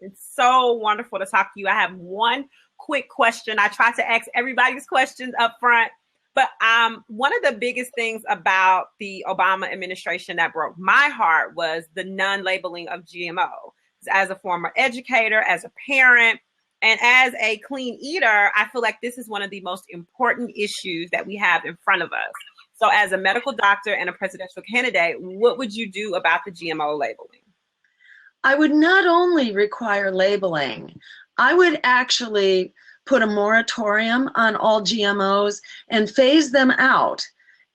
It's so wonderful to talk to you. I have one quick question. I try to ask everybody's questions up front, but one of the biggest things about the Obama administration that broke my heart was the non-labeling of GMO. As a former educator, as a parent, and as a clean eater, I feel like this is one of the most important issues that we have in front of us. So as a medical doctor and a presidential candidate, what would you do about the GMO labeling? I would not only require labeling, I would actually put a moratorium on all GMOs and phase them out.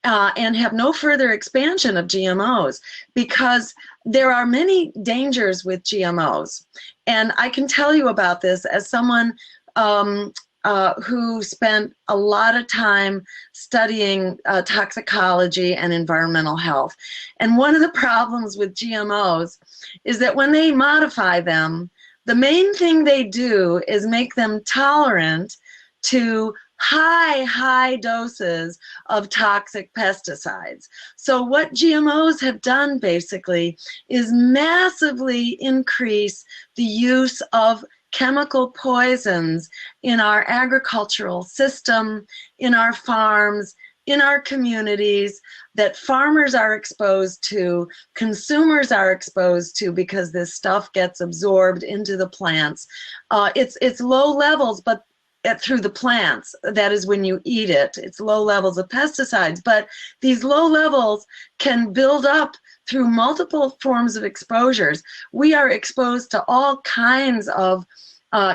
And have no further expansion of GMOs, because there are many dangers with GMOs. And I can tell you about this as someone who spent a lot of time studying toxicology and environmental health. And one of the problems with GMOs is that when they modify them, the main thing they do is make them tolerant to high doses of toxic pesticides. So what GMOs have done basically is massively increase the use of chemical poisons in our agricultural system, in our farms, in our communities, that farmers are exposed to, consumers are exposed to, because this stuff gets absorbed into the plants. It's low levels, but through the plants, that is when you eat it. It's low levels of pesticides, but these low levels can build up through multiple forms of exposures. We are exposed to all kinds of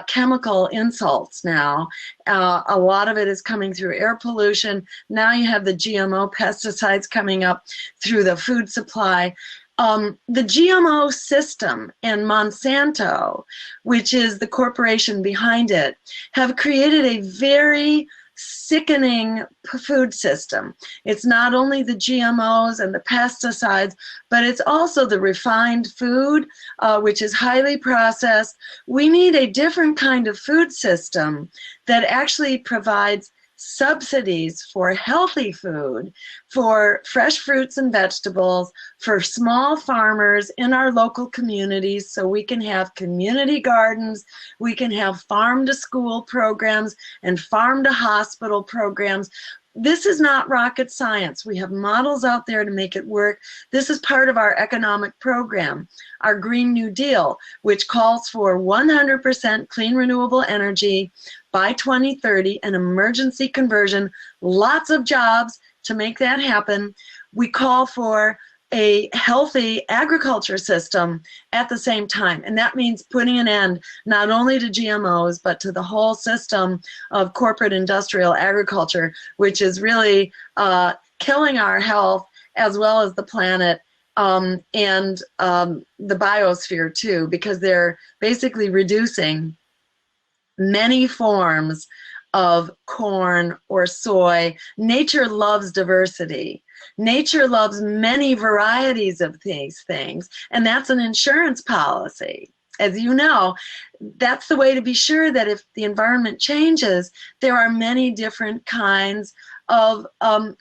chemical insults now. A lot of it is coming through air pollution. Now you have the GMO pesticides coming up through the food supply. The GMO system and Monsanto, which is the corporation behind it, have created a very sickening food system. It's not only the GMOs and the pesticides, but it's also the refined food, which is highly processed. We need a different kind of food system that actually provides subsidies for healthy food, for fresh fruits and vegetables, for small farmers in our local communities, so we can have community gardens, we can have farm to school programs and farm to hospital programs. This is not rocket science. We have models out there to make it work. This is part of our economic program, our Green New Deal, which calls for 100% clean renewable energy by 2030, an emergency conversion, lots of jobs to make that happen. We call for a healthy agriculture system at the same time. And that means putting an end not only to GMOs, but to the whole system of corporate industrial agriculture, which is really killing our health as well as the planet, and the biosphere too, because they're basically reducing many forms of corn or soy. Nature loves diversity. Nature loves many varieties of these things, and that's an insurance policy. As you know, that's the way to be sure that if the environment changes, there are many different kinds of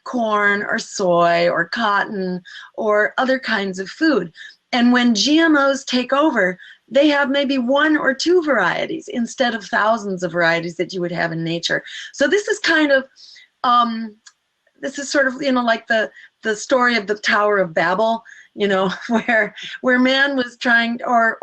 corn or soy or cotton or other kinds of food. And when GMOs take over, they have maybe one or two varieties instead of thousands of varieties that you would have in nature. So this is kind of, this is sort of, you know, like the story of the Tower of Babel, you know, where man was trying, or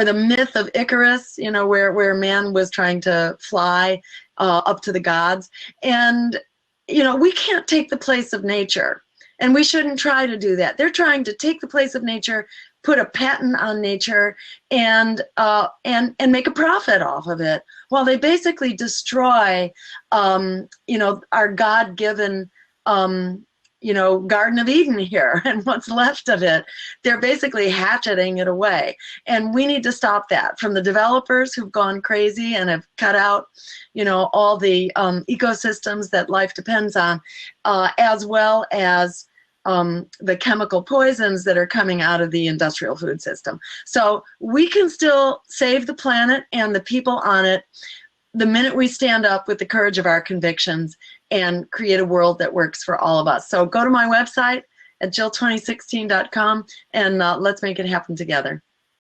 the myth of Icarus, you know, where man was trying to fly up to the gods. And, you know, we can't take the place of nature, and we shouldn't try to do that. They're trying to take the place of nature, put a patent on nature, and make a profit off of it, while they basically destroy, you know, our God-given, you know, Garden of Eden here, and what's left of it. They're basically hatcheting it away. And we need to stop that, from the developers who've gone crazy and have cut out, you know, all the ecosystems that life depends on, as well as the chemical poisons that are coming out of the industrial food system. So we can still save the planet and the people on it the minute we stand up with the courage of our convictions and create a world that works for all of us. So go to my website at jill2016.com, and let's make it happen together.